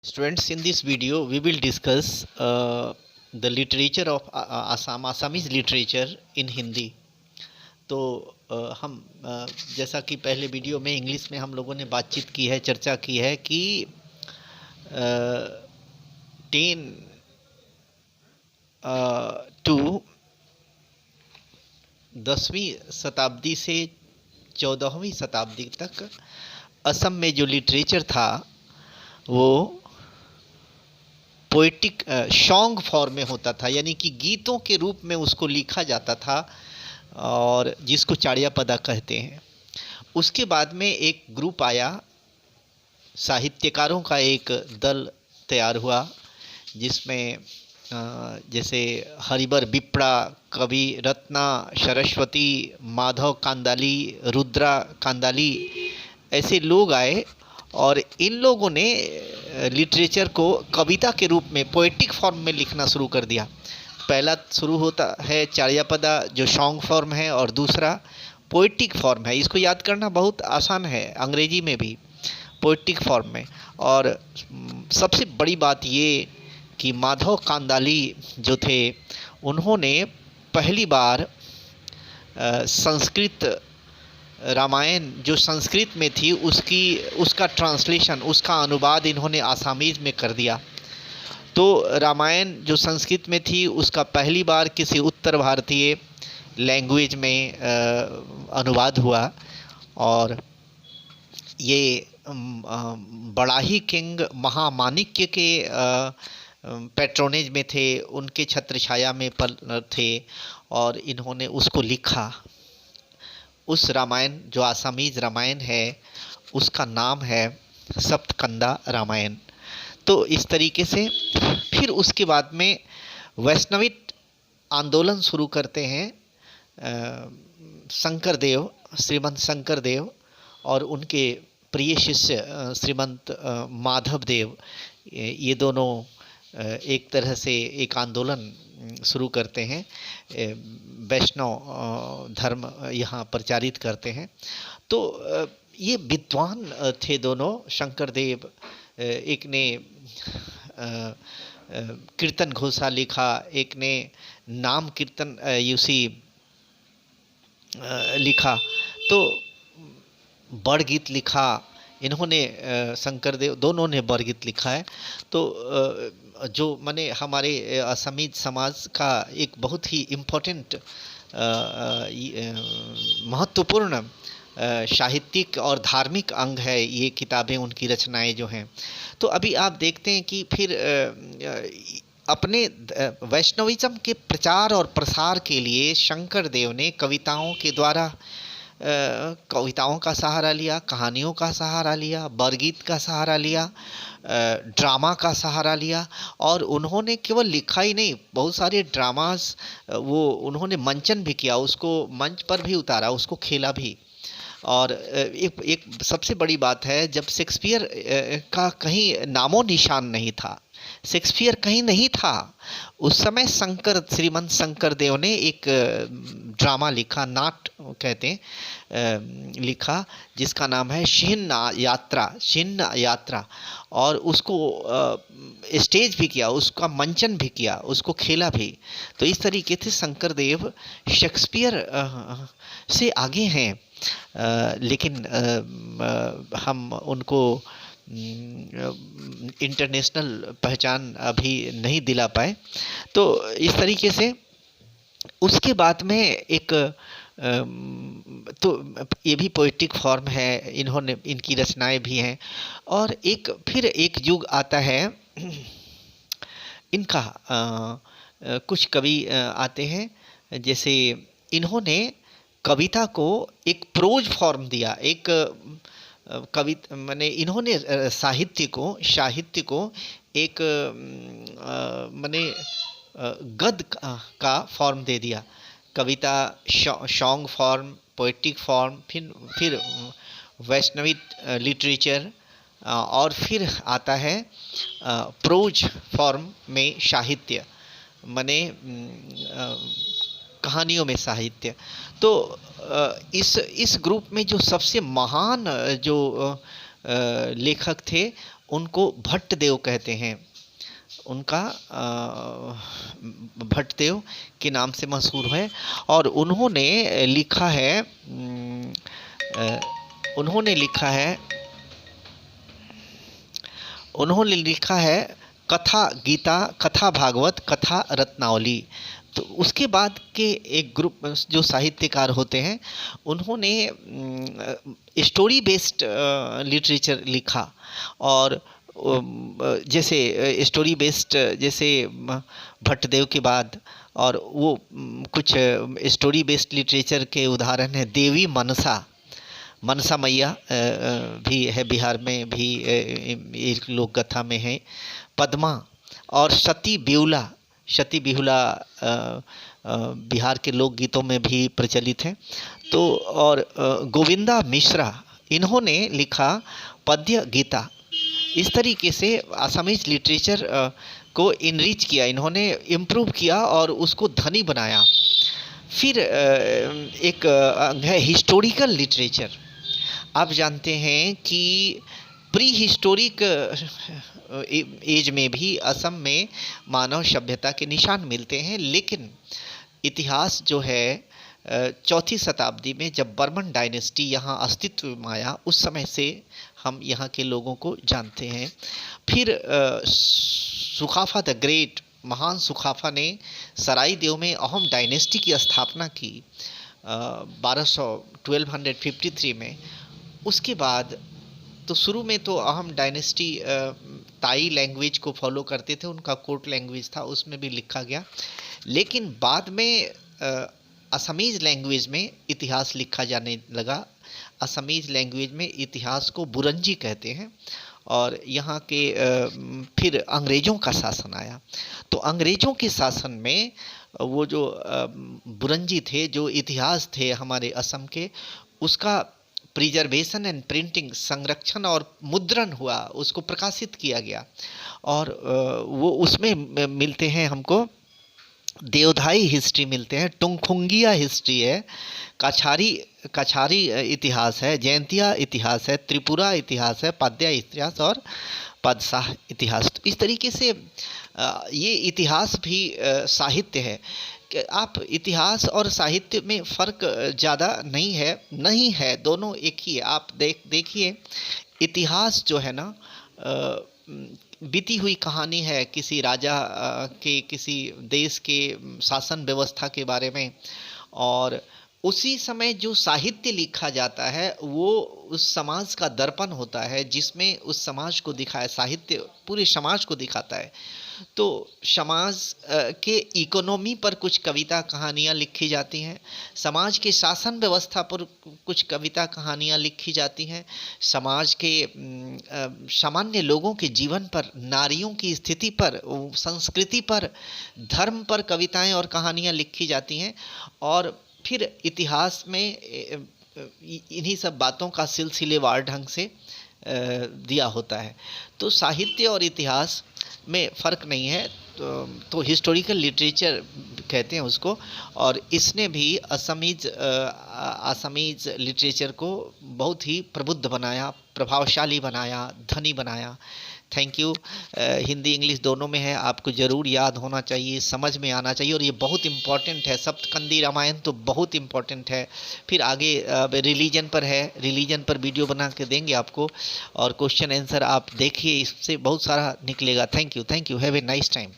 Students, in this video, we will discuss the literature of Assamese literature in Hindi. तो हम जैसा कि पहले वीडियो में इंग्लिश में हम लोगों ने बातचीत की है, चर्चा की है कि 10 टू 10वीं शताब्दी से 14वीं शताब्दी तक असम में जो लिटरेचर था वो पोइटिक सॉन्ग फॉर्म में होता था, यानी कि गीतों के रूप में उसको लिखा जाता था और जिसको चाड़ियापदा कहते हैं। उसके बाद में एक ग्रुप आया, साहित्यकारों का एक दल तैयार हुआ जिसमें जैसे हरिबर बिप्रा, कवि रत्ना सरस्वती, माधव कांदाली, रुद्रा कांदाली, ऐसे लोग आए और इन लोगों ने लिटरेचर को कविता के रूप में पोएटिक फॉर्म में लिखना शुरू कर दिया। पहला शुरू होता है चाड़ियापदा जो सॉन्ग फॉर्म है और दूसरा पोएटिक फॉर्म है। इसको याद करना बहुत आसान है, अंग्रेजी में भी पोएटिक फॉर्म में। और सबसे बड़ी बात ये कि माधव कांदाली जो थे उन्होंने पहली बार संस्कृत रामायण जो संस्कृत में थी उसका ट्रांसलेशन, उसका अनुवाद इन्होंने आसामीज में कर दिया। तो रामायण जो संस्कृत में थी उसका पहली बार किसी उत्तर भारतीय लैंग्वेज में अनुवाद हुआ और ये बड़ाही किंग महामाणिक्य के पैट्रोनेज में थे, उनके छत्र छाया में थे और इन्होंने उसको लिखा। उस रामायण जो आसामीज रामायण है उसका नाम है सप्तकंदा रामायण। तो इस तरीके से फिर उसके बाद में वैष्णवित आंदोलन शुरू करते हैं शंकरदेव, श्रीमंत शंकरदेव और उनके प्रिय शिष्य श्रीमंत माधवदेव। ये दोनों एक तरह से एक आंदोलन शुरू करते हैं, वैष्णव धर्म यहाँ प्रचारित करते हैं। तो ये विद्वान थे दोनों। शंकरदेव एक ने कीर्तन घोषा लिखा, एक ने नाम कीर्तन यूसी लिखा, तो बड़गीत लिखा इन्होंने। शंकरदेव दोनों ने बड़गीत लिखा है। तो जो माने हमारे असमीज समाज का एक बहुत ही इम्पोर्टेंट महत्वपूर्ण साहित्यिक और धार्मिक अंग है ये किताबें, उनकी रचनाएं जो हैं। तो अभी आप देखते हैं कि फिर अपने वैष्णविज्म के प्रचार और प्रसार के लिए शंकरदेव ने कविताओं के द्वारा कविताओं का सहारा लिया, कहानियों का सहारा लिया, बरगीत का सहारा लिया, ड्रामा का सहारा लिया। और उन्होंने केवल लिखा ही नहीं, बहुत सारे ड्रामास वो उन्होंने मंचन भी किया, उसको मंच पर भी उतारा, उसको खेला भी। और एक सबसे बड़ी बात है, जब शेक्सपियर का कहीं नामो निशान नहीं था, शेक्सपियर कहीं नहीं था, उस समय श्रीमंत शंकरदेव ने एक ड्रामा लिखा, नाट कहते हैं, लिखा जिसका नाम है छिन्न यात्रा। और उसको स्टेज भी किया, उसका मंचन भी किया, उसको खेला भी। तो इस तरीके से शंकरदेव शेक्सपियर से आगे हैं, लेकिन हम उनको इंटरनेशनल पहचान अभी नहीं दिला पाए। तो इस तरीके से उसके बाद में एक तो ये भी पोएटिक फॉर्म है, इन्होंने इनकी रचनाएं भी हैं। और फिर एक युग आता है इनका, कुछ कवि आते हैं, जैसे इन्होंने कविता को एक प्रोज फॉर्म दिया, एक कविता माने इन्होंने साहित्य को एक माने गद्य का फॉर्म दे दिया। कविता सॉन्ग फॉर्म, पोएटिक फॉर्म, फिर वैष्णवित लिटरेचर, और फिर आता है प्रोज फॉर्म में साहित्य, माने कहानियों में साहित्य। तो इस ग्रुप में जो सबसे महान जो लेखक थे उनको भट्टदेव कहते हैं। उनका भट्टदेव के नाम से मशहूर है। और उन्होंने लिखा है उन्होंने लिखा है उन्होंने लिखा है कथा गीता, कथा भागवत, कथा रत्नावली। तो उसके बाद के एक ग्रुप जो साहित्यकार होते हैं, उन्होंने स्टोरी बेस्ड लिटरेचर लिखा। और जैसे स्टोरी बेस्ड, जैसे भट्टदेव के बाद, और वो कुछ स्टोरी बेस्ड लिटरेचर के उदाहरण हैं देवी मनसा, मनसा मैया भी है बिहार में भी, एक लोक कथा में है पद्मा, और सती बेहुला। सती बेहुला बिहार के लोकगीतों में भी प्रचलित है। तो और गोविंदा मिश्रा, इन्होंने लिखा पद्य गीता। इस तरीके से आसामीज लिटरेचर को इनरिच किया, इन्होंने इम्प्रूव किया और उसको धनी बनाया। फिर एक अंग है हिस्टोरिकल लिटरेचर। आप जानते हैं कि प्री हिस्टोरिक एज में भी असम में मानव सभ्यता के निशान मिलते हैं, लेकिन इतिहास जो है 4वीं शताब्दी में जब बर्मन डायनेस्टी यहाँ अस्तित्व में आया, उस समय से हम यहाँ के लोगों को जानते हैं। फिर सुखाफा द ग्रेट, महान सुखाफा ने सराइदेव में अहोम डायनेस्टी की स्थापना की 1253 में। उसके बाद तो शुरू में तो अहोम डायनेस्टी ताई लैंग्वेज को फॉलो करते थे, उनका कोर्ट लैंग्वेज था, उसमें भी लिखा गया। लेकिन बाद में असमीज लैंग्वेज में इतिहास लिखा जाने लगा। असमीज लैंग्वेज में इतिहास को बुरंजी कहते हैं। और यहाँ के फिर अंग्रेज़ों का शासन आया। तो अंग्रेज़ों के शासन में वो जो बुरंजी थे, जो इतिहास थे हमारे असम के, उसका प्रिजर्वेशन एंड प्रिंटिंग, संरक्षण और मुद्रण हुआ, उसको प्रकाशित किया गया। और वो उसमें मिलते हैं हमको देवधाई हिस्ट्री मिलते हैं, टुंगखुंगिया हिस्ट्री है, कछारी इतिहास है, जयंतिया इतिहास है, त्रिपुरा इतिहास है, पाद्या इतिहास और पदशाह इतिहास। तो इस तरीके से ये इतिहास भी साहित्य है। कि आप इतिहास और साहित्य में फ़र्क ज़्यादा नहीं है, दोनों एक ही है। आप देखिए इतिहास जो है ना, बीती हुई कहानी है किसी राजा के, किसी देश के शासन व्यवस्था के बारे में, और उसी समय जो साहित्य लिखा जाता है वो उस समाज का दर्पण होता है, जिसमें उस समाज को दिखाया, साहित्य पूरे समाज को दिखाता है। तो समाज के इकोनॉमी पर कुछ कविता कहानियाँ लिखी जाती हैं, समाज के शासन व्यवस्था पर कुछ कविता कहानियाँ लिखी जाती हैं, समाज के सामान्य लोगों के जीवन पर, नारियों की स्थिति पर, संस्कृति पर, धर्म पर कविताएं और कहानियाँ लिखी जाती हैं। और फिर इतिहास में इन्हीं सब बातों का सिलसिलेवार ढंग से दिया होता है। तो साहित्य और इतिहास में फ़र्क नहीं है। तो हिस्टोरिकल लिटरेचर कहते हैं उसको। और इसने भी असमीज लिटरेचर को बहुत ही प्रबुद्ध बनाया, प्रभावशाली बनाया, धनी बनाया। Thank you. हिंदी इंग्लिश दोनों में है, आपको ज़रूर याद होना चाहिए, समझ में आना चाहिए, और ये बहुत इम्पॉर्टेंट है। सप्तकंदी रामायण तो बहुत इम्पॉर्टेंट है। फिर आगे रिलीजन पर है, रिलीजन पर वीडियो बना के देंगे आपको, और क्वेश्चन आंसर आप देखिए, इससे बहुत सारा निकलेगा। Thank you. Have a nice time.